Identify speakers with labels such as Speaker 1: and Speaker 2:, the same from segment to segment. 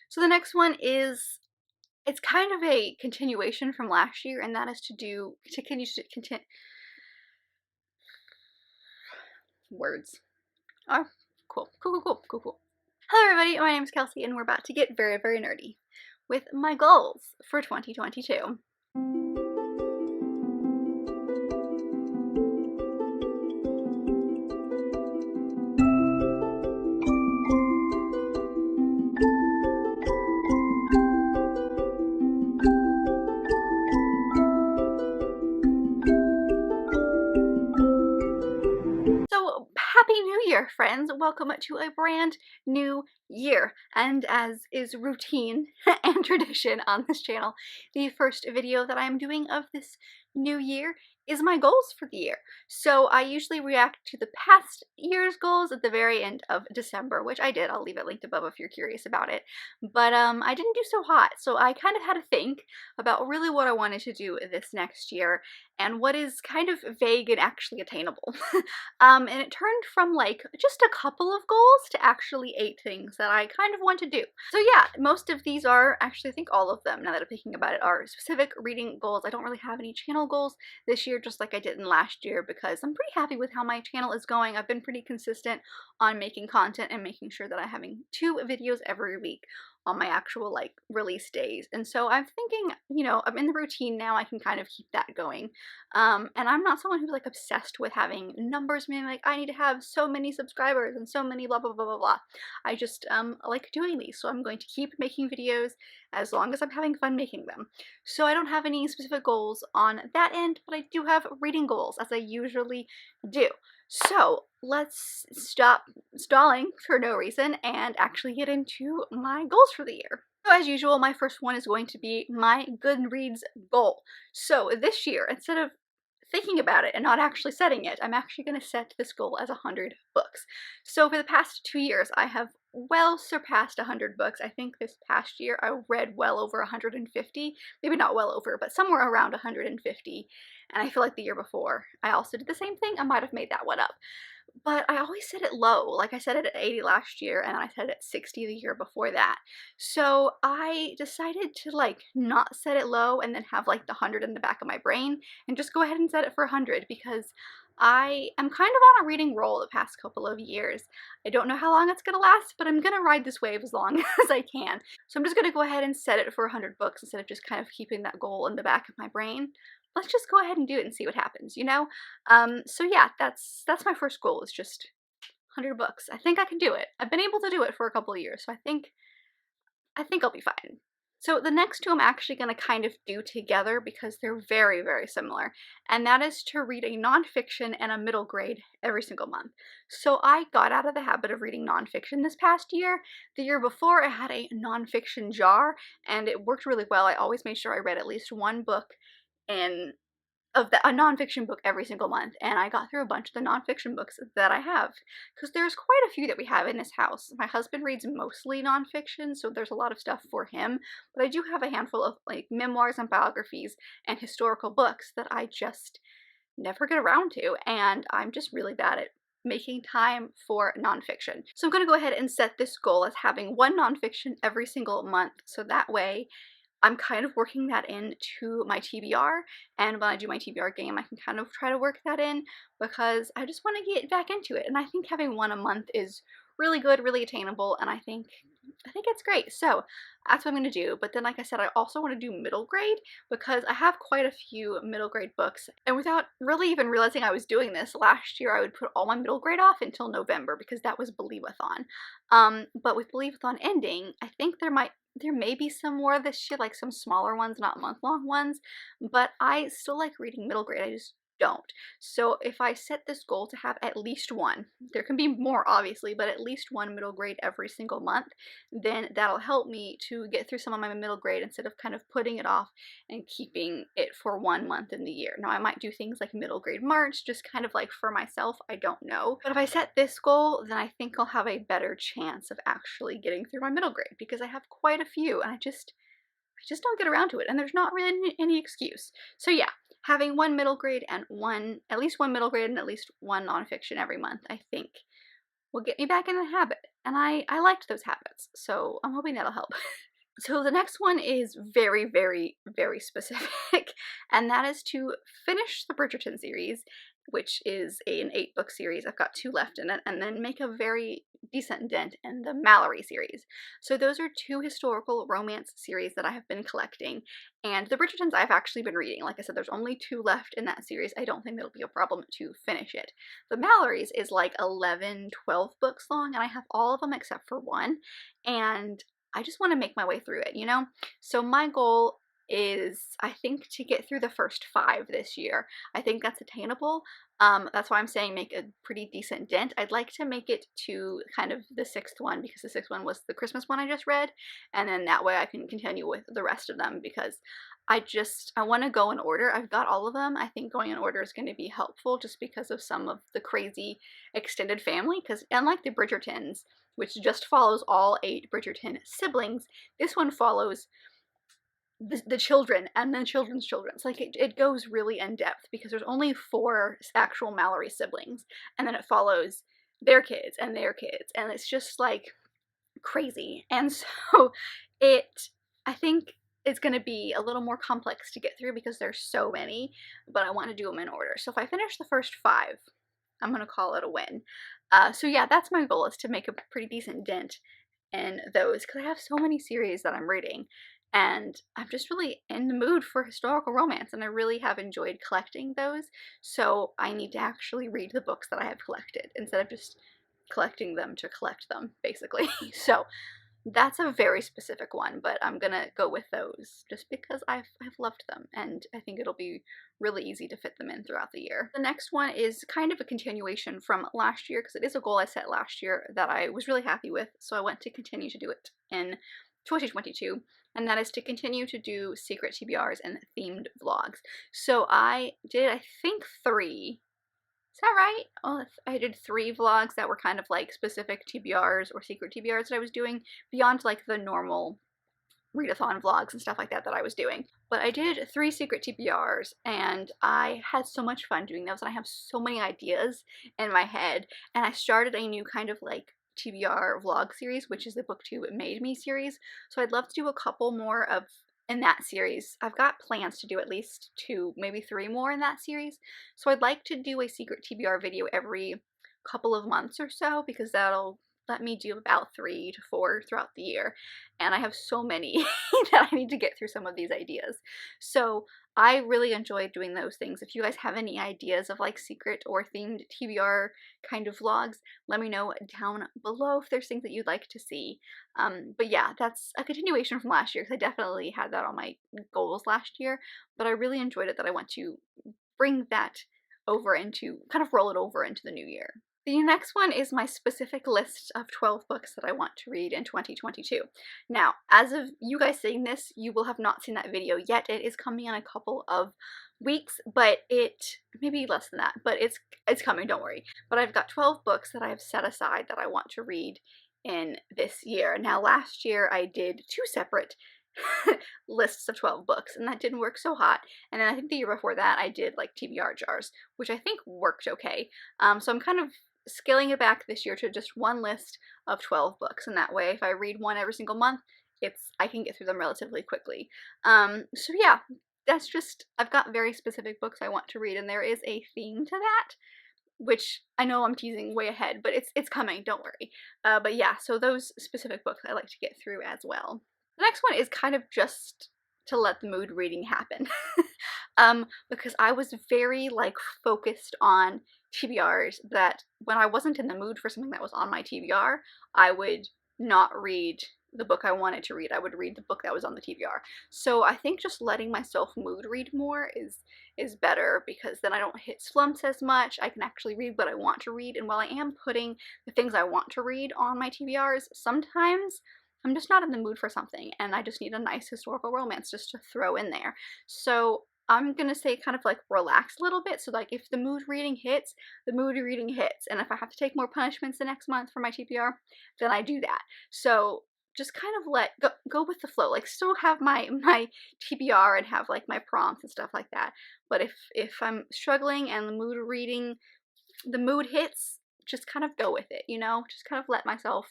Speaker 1: So the next one is, it's kind of a continuation from last year, and that is to continue words. Oh, cool. Hello everybody, my name is Kelsey, and we're about to get very, very nerdy with my goals for 2022. So, Happy New Year, friends! Welcome to a brand new year. And as is routine and tradition on this channel, the first video that I'm doing of this new year is my goals for the year. So I usually react to the past year's goals at the very end of December, which I did. I'll leave it linked above if you're curious about it. But I didn't do so hot, so I kind of had to think about really what I wanted to do this next year and what is kind of vague and actually attainable. And it turned from like just a couple of goals to actually 8 things that I kind of want to do. So yeah, most of these are, actually I think all of them, now that I'm thinking about it, are specific reading goals. I don't really have any channel goals this year, just like I did in last year, because I'm pretty happy with how my channel is going. I've been pretty consistent on making content and making sure that I'm having 2 videos every week on my actual like release days. And so I'm thinking, you know, I'm in the routine now, I can kind of keep that going. And I'm not someone who's like obsessed with having numbers, meaning like I need to have so many subscribers and so many blah blah blah blah blah. I just like doing these, so I'm going to keep making videos as long as I'm having fun making them. So I don't have any specific goals on that end, but I do have reading goals, as I usually do. So let's stop stalling for no reason and actually get into my goals for the year. So as usual, my first one is going to be my Goodreads goal. So this year, instead of thinking about it and not actually setting it, I'm actually going to set this goal as 100 books. So for the past 2 years, I have well surpassed 100 books. I think this past year I read well over 150, maybe not well over, but somewhere around 150. And I feel like the year before I also did the same thing. I might have made that one up. But I always set it low. Like I set it at 80 last year, and I set it at 60 the year before that. So I decided to like not set it low and then have like the 100 in the back of my brain and just go ahead and set it for 100, because I am kind of on a reading roll the past couple of years. I don't know how long it's gonna last, but I'm gonna ride this wave as long as I can. So I'm just gonna go ahead and set it for 100 books instead of just kind of keeping that goal in the back of my brain. Let's just go ahead and do it and see what happens, you know? So yeah, that's my first goal, is just 100 books. I think I can do it. I've been able to do it for a couple of years, so I think I'll be fine. So the next 2 I'm actually going to kind of do together because they're very, very similar, and that is to read a nonfiction and a middle grade every single month. So I got out of the habit of reading nonfiction this past year. The year before, I had a nonfiction jar, and it worked really well. I always made sure I read at least 1 book in a nonfiction book every single month, and I got through a bunch of the nonfiction books that I have, because there's quite a few that we have in this house. My husband reads mostly nonfiction, so there's a lot of stuff for him, but I do have a handful of like memoirs and biographies and historical books that I just never get around to, and I'm just really bad at making time for nonfiction. So I'm going to go ahead and set this goal as having 1 nonfiction every single month, so that way I'm kind of working that into my TBR, and when I do my TBR game, I can kind of try to work that in, because I just want to get back into it, and I think having 1 a month is really good, really attainable, and I think it's great. So that's what I'm going to do. But then, like I said, I also want to do middle grade, because I have quite a few middle grade books, and without really even realizing I was doing this, last year I would put all my middle grade off until November, because that was Believe-a-thon. But with Believe-a-thon ending, I think there may be some more this year, like some smaller ones, not month-long ones, but I still like reading middle grade. I just don't. So if I set this goal to have at least 1, there can be more obviously, but at least 1 middle grade every single month, then that'll help me to get through some of my middle grade instead of kind of putting it off and keeping it for 1 month in the year. Now I might do things like middle grade March, just kind of like for myself, I don't know. But if I set this goal, then I think I'll have a better chance of actually getting through my middle grade, because I have quite a few and I just don't get around to it, and there's not really any excuse. So yeah, having 1 middle grade and at least one middle grade and at least 1 nonfiction every month, I think will get me back in the habit. and I liked those habits, so I'm hoping that'll help. So the next one is very, very, very specific, and that is to finish the Bridgerton series, which is an 8-book series. I've got 2 left in it, and then make a very decent dent in the Mallory series. So those are 2 historical romance series that I have been collecting, and the Bridgertons I've actually been reading. Like I said, there's only 2 left in that series. I don't think it'll be a problem to finish it. The Mallorys is like 11, 12 books long, and I have all of them except for one, and I just want to make my way through it, you know? So my goal is, I think, to get through the first 5 this year. I think that's attainable. That's why I'm saying make a pretty decent dent. I'd like to make it to kind of the 6th one, because the 6th one was the Christmas one I just read, and then that way I can continue with the rest of them, because I want to go in order. I've got all of them. I think going in order is going to be helpful just because of some of the crazy extended family, because unlike the Bridgertons, which just follows all 8 Bridgerton siblings, this one follows the children and then children's children. It's like it goes really in depth, because there's only 4 actual Mallory siblings, and then it follows their kids, and it's just like crazy. And so I think it's going to be a little more complex to get through because there's so many, but I want to do them in order. So if I finish the first 5, I'm going to call it a win. So yeah, that's my goal, is to make a pretty decent dent in those, because I have so many series that I'm reading, and I'm just really in the mood for historical romance, and I really have enjoyed collecting those, so I need to actually read the books that I have collected instead of just collecting them to collect them, basically. So that's a very specific one, but I'm gonna go with those just because I've loved them, and I think it'll be really easy to fit them in throughout the year. The next one is kind of a continuation from last year, because it is a goal I set last year that I was really happy with, so I want to continue to do it in 2022, and that is to continue to do secret TBRs and themed vlogs. So I did, I think, 3. Is that right? Oh, I did 3 vlogs that were kind of like specific TBRs or secret TBRs that I was doing, beyond like the normal readathon vlogs and stuff like that I was doing. But I did 3 secret TBRs, and I had so much fun doing those, and I have so many ideas in my head, and I started a new kind of like TBR vlog series, which is the BookTube Made Me series. So I'd love to do a couple more of in that series. I've got plans to do at least 2, maybe 3 more in that series. So I'd like to do a secret TBR video every couple of months or so, because that'll let me do about 3 to 4 throughout the year. And I have so many that I need to get through some of these ideas. So I really enjoyed doing those things. If you guys have any ideas of like secret or themed TBR kind of vlogs, let me know down below if there's things that you'd like to see. But yeah, that's a continuation from last year, because I definitely had that on my goals last year, but I really enjoyed it that I want to bring that over into, kind of roll it over into the new year. The next one is my specific list of 12 books that I want to read in 2022. Now, as of you guys seeing this, you will have not seen that video yet. It is coming in a couple of weeks, but maybe less than that, but it's coming, don't worry. But I've got 12 books that I have set aside that I want to read in this year. Now, last year I did 2 separate lists of 12 books, and that didn't work so hot. And then I think the year before that I did like TBR jars, which I think worked okay. So I'm kind of scaling it back this year to just one list of 12 books, and that way if I read one every single month, I can get through them relatively quickly. So yeah, that's just, I've got very specific books I want to read, and there is a theme to that, which I know I'm teasing way ahead, but it's coming, don't worry. But yeah, so those specific books I like to get through as well. The next one is kind of just to let the mood reading happen. Because I was very like focused on TBRs, that when I wasn't in the mood for something that was on my TBR, I would not read the book I wanted to read. I would read the book that was on the TBR. So I think just letting myself mood read more is better, because then I don't hit slumps as much. I can actually read what I want to read, and while I am putting the things I want to read on my TBRs, sometimes I'm just not in the mood for something, and I just need a nice historical romance just to throw in there. So I'm gonna say kind of like relax a little bit, so like if the mood reading hits, the mood reading hits, and if I have to take more punishments the next month for my TBR, then I do that. So just kind of go with the flow, like still have my TBR and have like my prompts and stuff like that. But if I'm struggling and the mood hits, just kind of go with it, you know, just kind of let myself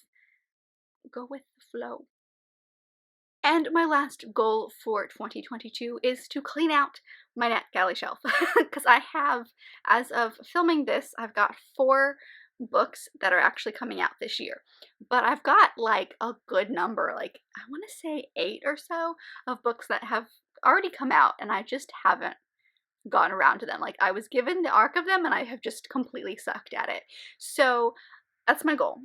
Speaker 1: go with the flow. And my last goal for 2022 is to clean out my NetGalley shelf because I have, as of filming this, I've got 4 books that are actually coming out this year. But I've got like a good number, like I want to say 8 or so of books that have already come out and I just haven't gotten around to them. Like I was given the arc of them and I have just completely sucked at it. So that's my goal.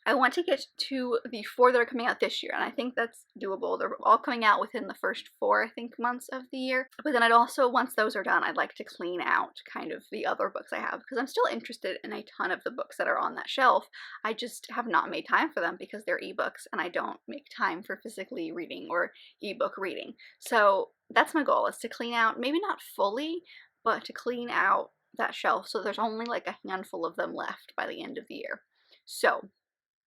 Speaker 1: I want to get to the 4 that are coming out this year, and I think that's doable. They're all coming out within the first 4, I think, months of the year. But then I'd also, once those are done, I'd like to clean out kind of the other books I have, because I'm still interested in a ton of the books that are on that shelf. I just have not made time for them because they're ebooks, and I don't make time for physically reading or ebook reading. So that's my goal, is to clean out, maybe not fully, but to clean out that shelf so there's only like a handful of them left by the end of the year. So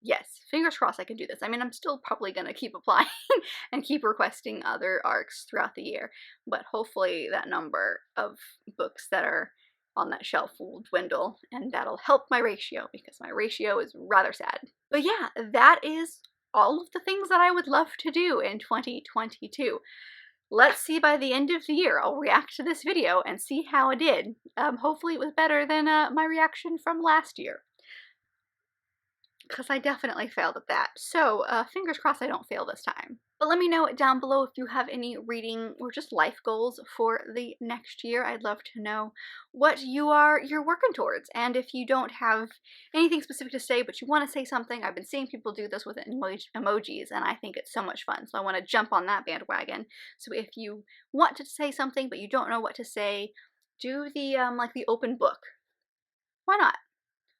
Speaker 1: yes, fingers crossed I can do this. I mean, I'm still probably going to keep applying and keep requesting other arcs throughout the year, but hopefully that number of books that are on that shelf will dwindle, and that'll help my ratio, because my ratio is rather sad. But yeah, that is all of the things that I would love to do in 2022. Let's see by the end of the year. I'll react to this video and see how it did. Hopefully it was better than my reaction from last year, because I definitely failed at that. So fingers crossed I don't fail this time. But let me know down below if you have any reading or just life goals for the next year. I'd love to know what you're working towards. And if you don't have anything specific to say, but you want to say something, I've been seeing people do this with emojis, and I think it's so much fun. So I want to jump on that bandwagon. So if you want to say something but you don't know what to say, do the like the open book. Why not?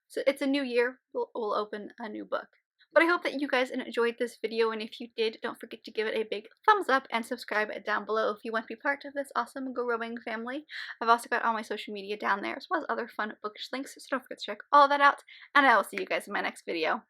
Speaker 1: So it's a new year, we'll open a new book. But I hope that you guys enjoyed this video, and if you did, don't forget to give it a big thumbs up and subscribe down below if you want to be part of this awesome growing family. I've also got all my social media down there, as well as other fun bookish links, so don't forget to check all of that out, and I will see you guys in my next video.